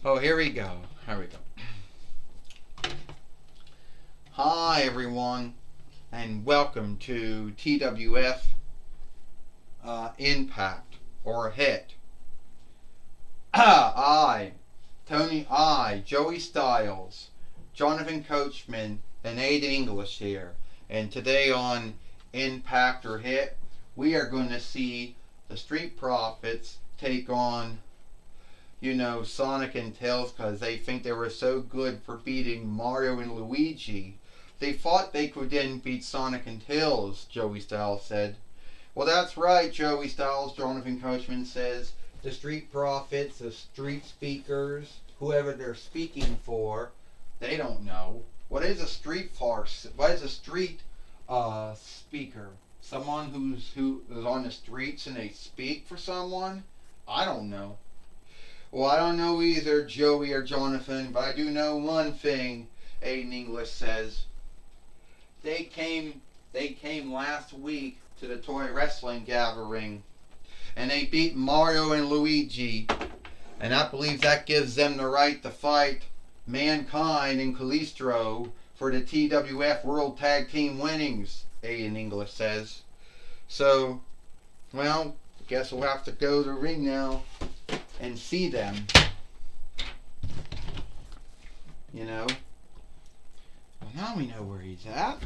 Oh, here we go. Here we go. Hi, everyone, and welcome to TWF Impact or Hit. Joey Styles, Jonathan Coachman, and Aiden English here. And today on Impact or Hit, we are going to see the Street Profits take on Sonic and Tails because they think they were so good for beating Mario and Luigi. They thought they could then beat Sonic and Tails, Joey Styles said. Well, that's right, Joey Styles, Jonathan Coachman says. The Street Profits, the Street Speakers, whoever they're speaking for, they don't know. What is a street farce? What is a street speaker? Someone who is on the streets and they speak for someone? I don't know. Well, I don't know either, Joey or Jonathan, but I do know one thing, Aiden English says. They came last week to the toy wrestling gathering, and they beat Mario and Luigi, and I believe that gives them the right to fight Mankind and Calistro for the TWF World Tag Team winnings, Aiden English says. So, well, I guess we'll have to go to the ring now and see them. Well, now we know where he's at.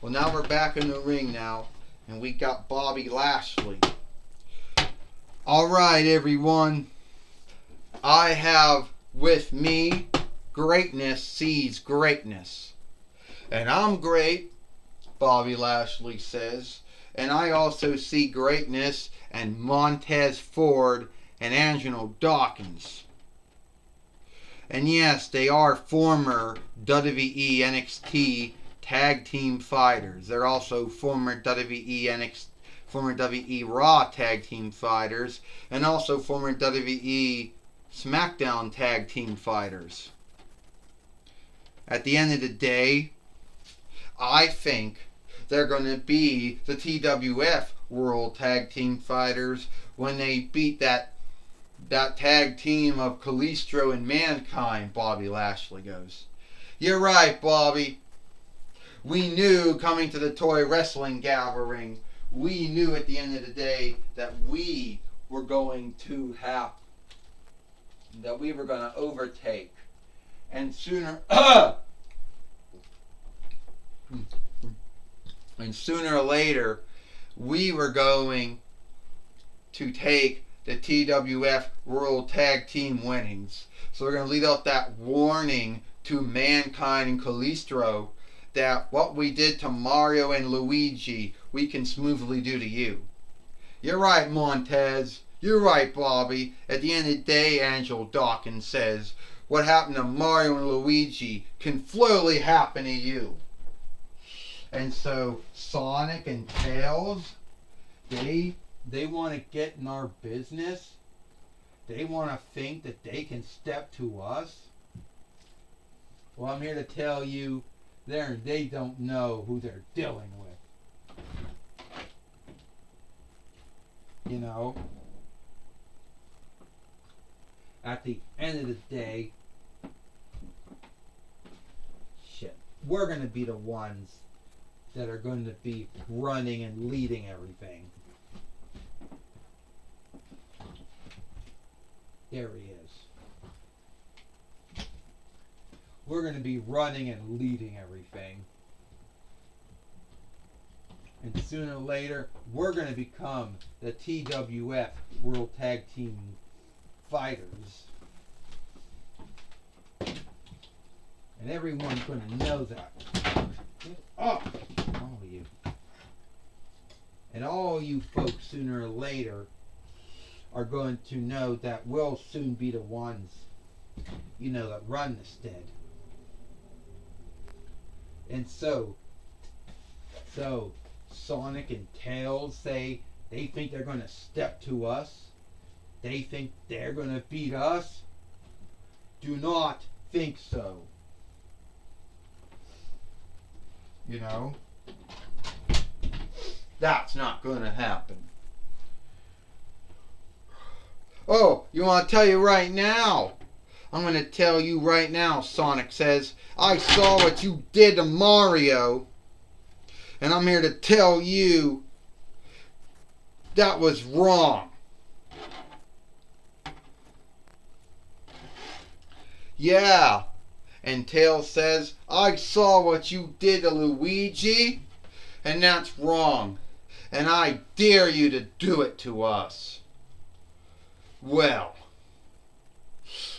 Well, now we're back in the ring now, and we got Bobby Lashley. Alright, everyone. I have with me greatness sees greatness. And I'm great, Bobby Lashley says, and I also see greatness in Montez Ford and Angelo Dawkins. And yes, they are former WWE NXT tag team fighters. They're also former WWE Raw tag team fighters, and also former WWE SmackDown tag team fighters. At the end of the day, I think they're going to be the TWF World Tag Team Fighters when they beat that tag team of Calistro and Mankind, Bobby Lashley goes. You're right, Bobby. We knew coming to the toy wrestling gathering, we knew at the end of the day that we were going to overtake. And sooner or later, we were going to take the TWF World Tag Team winnings. So we're going to lead out that warning to Mankind and Calistro that what we did to Mario and Luigi, we can smoothly do to you. You're right, Montez. You're right, Bobby. At the end of the day, Angelo Dawkins says, what happened to Mario and Luigi can fully happen to you. And so Sonic and Tails, they want to get in our business. They want to think that they can step to us. Well, I'm here to tell you, they don't know who they're dealing with. At the end of the day, we're going to be the ones that are going to be running and leading everything. There he is. We're going to be running and leading everything. And sooner or later, we're going to become the TWF World Tag Team Fighters. And everyone's going to know that. Get up! All of you. And all you folks, sooner or later, are going to know that we'll soon be the ones, that run the stead. And so Sonic and Tails they think they're going to step to us. They think they're going to beat us. Do not think so. That's not going to happen. Oh, you want to tell you right now? I'm going to tell you right now, Sonic says. I saw what you did to Mario. And I'm here to tell you that was wrong. Yeah. And Tails says, I saw what you did to Luigi. And that's wrong. And I dare you to do it to us. Well,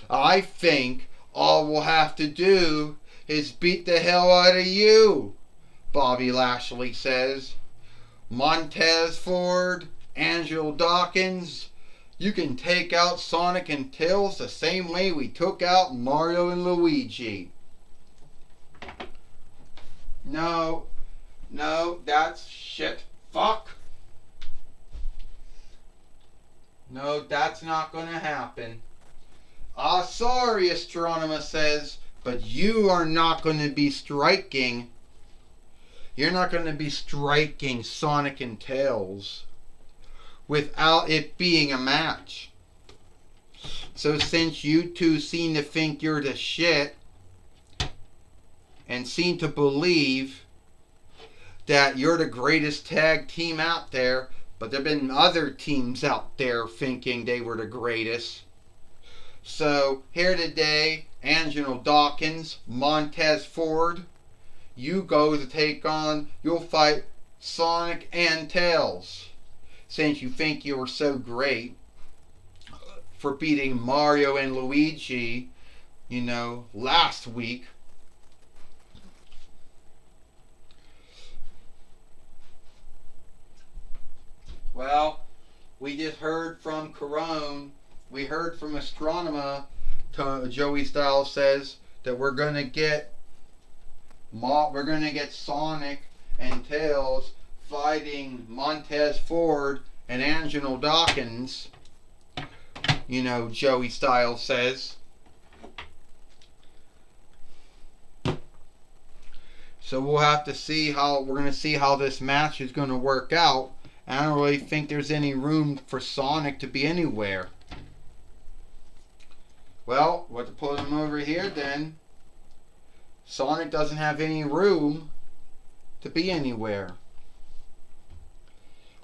I think all we'll have to do is beat the hell out of you, Bobby Lashley says. Montez Ford, Angelo Dawkins, you can take out Sonic and Tails the same way we took out Mario and Luigi. No, that's shit. Fuck. No, that's not going to happen. Sorry, Astronema says, but you are not going to be striking. You're not going to be striking Sonic and Tails without it being a match. So since you two seem to think you're the shit and seem to believe that you're the greatest tag team out there, but there have been other teams out there thinking they were the greatest. So here today, Angelo Dawkins, Montez Ford, you go to take on, you'll fight Sonic and Tails. Since you think you were so great for beating Mario and Luigi, last week. Well, we just heard from Corone. We heard from Astronema. Joey Styles says that we're gonna get Sonic and Tails fighting Montez Ford and Angelo Dawkins. Joey Styles says. So we'll have to see how this match is going to work out. I don't really think there's any room for Sonic to be anywhere. Well, we'll have to put him over here then. Sonic doesn't have any room to be anywhere.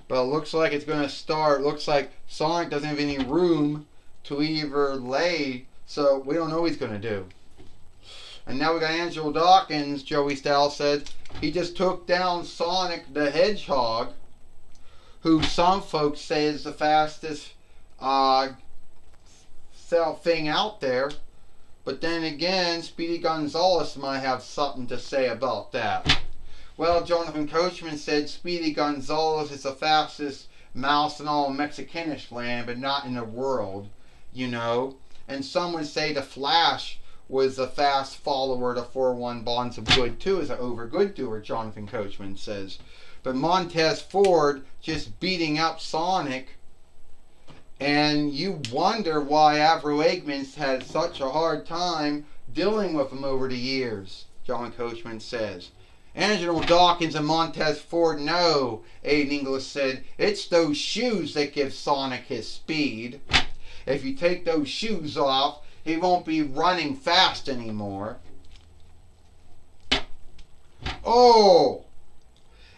But it looks like it's going to start. Looks like Sonic doesn't have any room to either lay. So we don't know what he's going to do. And now we got Angelo Dawkins, Joey Styles said. He just took down Sonic the Hedgehog, who some folks say is the fastest thing out there. But then again, Speedy Gonzalez might have something to say about that. Well, Jonathan Coachman said Speedy Gonzalez is the fastest mouse in all Mexicanish land, but not in the world, And some would say the Flash was the fast follower to 4-1 Bonds of Good too, as an over good doer, Jonathan Coachman says. But Montez Ford just beating up Sonic, and you wonder why Avro Eggman's had such a hard time dealing with him over the years, John Coachman says. Angelo Dawkins and Montez Ford know, Aiden English said, it's those shoes that give Sonic his speed. If you take those shoes off, he won't be running fast anymore. Oh!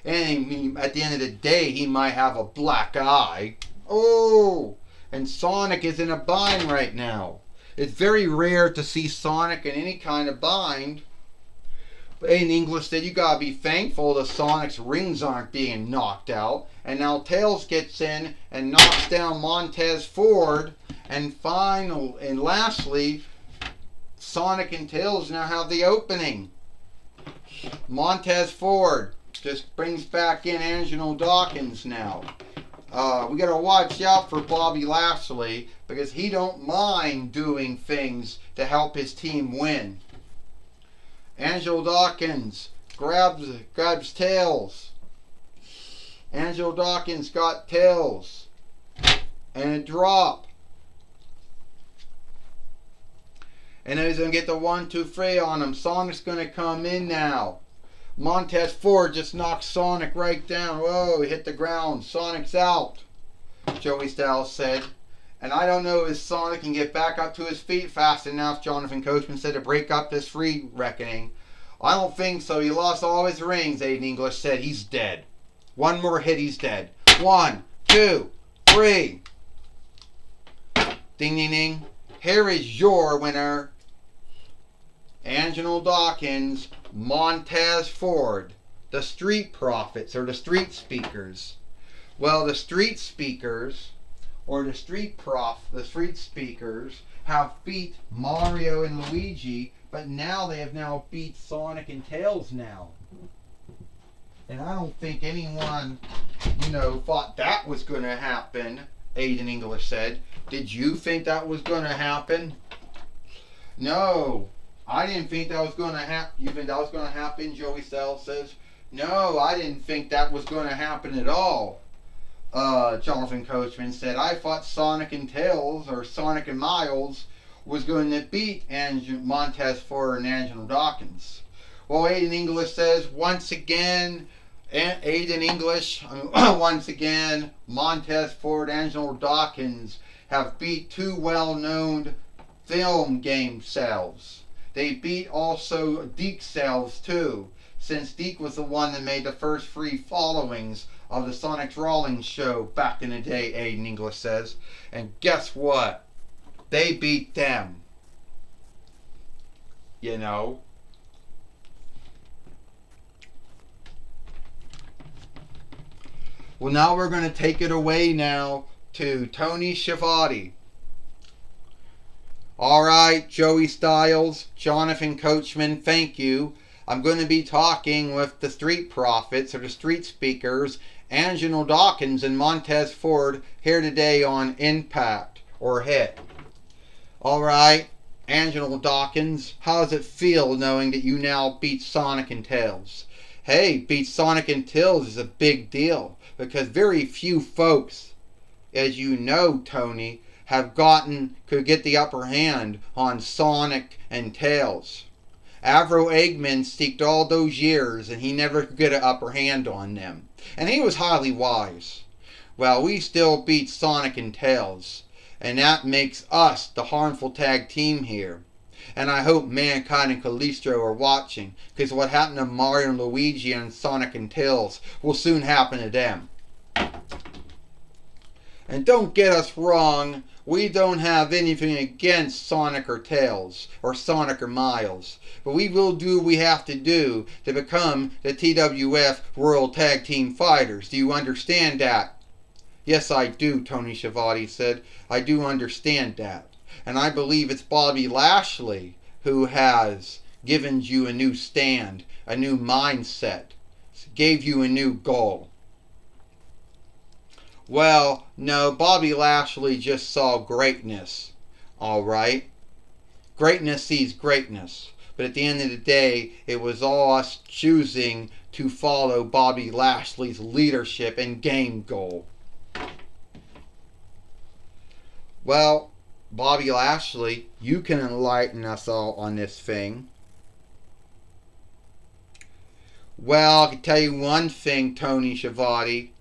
And at the end of the day, he might have a black eye. Oh! And Sonic is in a bind right now. It's very rare to see Sonic in any kind of bind. But in English said, you gotta be thankful that Sonic's rings aren't being knocked out. And now Tails gets in and knocks down Montez Ford. And lastly, Sonic and Tails now have the opening. Montez Ford just brings back in Angelo Dawkins now. We gotta watch out for Bobby Lashley because he don't mind doing things to help his team win. Angelo Dawkins grabs Tails. Angelo Dawkins got Tails. And a drop. And then he's going to get the 1, 2, 3 on him. Sonic's going to come in now. Montez Ford just knocked Sonic right down. Whoa, he hit the ground. Sonic's out, Joey Styles said. And I don't know if Sonic can get back up to his feet fast enough, Jonathan Coachman said, to break up this free reckoning. I don't think so. He lost all his rings, Aiden English said. He's dead. One more hit, he's dead. 1, 2, 3. Ding, ding, ding. Here is your winner. Angelo Dawkins, Montez Ford. The Street Profits, or the Street Speakers. Well, the Street Speakers, or the Street Speakers, have beat Mario and Luigi, but now they have now beat Sonic and Tails now. And I don't think anyone, thought that was going to happen, Aiden English said. Did you think that was going to happen? No, I didn't think that was going to happen. You think that was going to happen, Joey Styles says. No, I didn't think that was going to happen at all. Jonathan Coachman said, I thought Sonic and Tails, or Sonic and Miles, was going to beat Montez Ford and Angelo Dawkins. Well, Aiden English says, once again, Montez Ford and Angelo Dawkins have beat two well-known film game cells. They beat also Deke cells too, since Deke was the one that made the first free followings of the Sonic Rawlings show back in the day, Aiden English says. And guess what? They beat them. Well, now we're going to take it away now to Tony Schiavone. Alright, Joey Styles, Jonathan Coachman, thank you. I'm going to be talking with the Street Profits, or the Street Speakers, Angelo Dawkins and Montez Ford, here today on Impact, or Hit. Alright, Angelo Dawkins, how does it feel knowing that you now beat Sonic and Tails? Hey, beat Sonic and Tails is a big deal, because very few folks, as you know, Tony, could get the upper hand on Sonic and Tails. Avro Eggman seeked all those years, and he never could get an upper hand on them. And he was highly wise. Well, we still beat Sonic and Tails, and that makes us the harmful tag team here. And I hope Mankind and Kalisto are watching, because what happened to Mario and Luigi and Sonic and Tails will soon happen to them. And don't get us wrong, we don't have anything against Sonic or Tails, or Sonic or Miles, but we will do what we have to do to become the TWF World Tag Team Fighters. Do you understand that? Yes, I do, Tony Schiavone said. I do understand that. And I believe it's Bobby Lashley who has given you a new stand, a new mindset, gave you a new goal. Well, no, Bobby Lashley just saw greatness, alright? Greatness sees greatness. But at the end of the day, it was all us choosing to follow Bobby Lashley's leadership and game goal. Well, Bobby Lashley, you can enlighten us all on this thing. Well, I can tell you one thing, Tony Schiavone.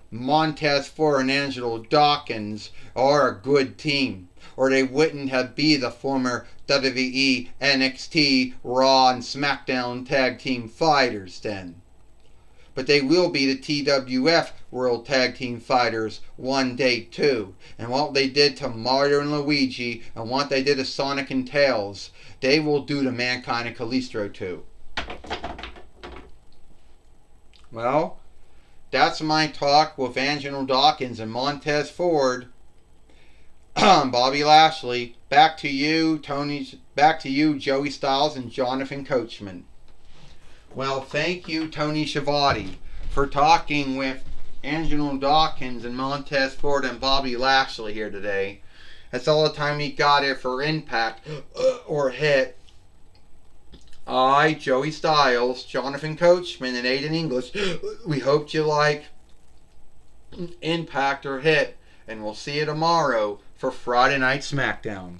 Montez Ford and Angelo Dawkins are a good team, or they wouldn't have been the former WWE, NXT, Raw, and SmackDown Tag Team Fighters then. But they will be the TWF World Tag Team Fighters one day too. And what they did to Mario and Luigi, and what they did to Sonic and Tails, they will do to Mankind and Kalisto too. Well, that's my talk with Angelo Dawkins and Montez Ford. Bobby Lashley, back to you, Joey Styles and Jonathan Coachman. Well, thank you, Tony Schiavone, for talking with Angelo Dawkins and Montez Ford and Bobby Lashley here today. That's all the time we got here for Impact or Hit. I, Joey Styles, Jonathan Coachman, and Aiden English, we hope you like Impact or Hit, and we'll see you tomorrow for Friday Night SmackDown.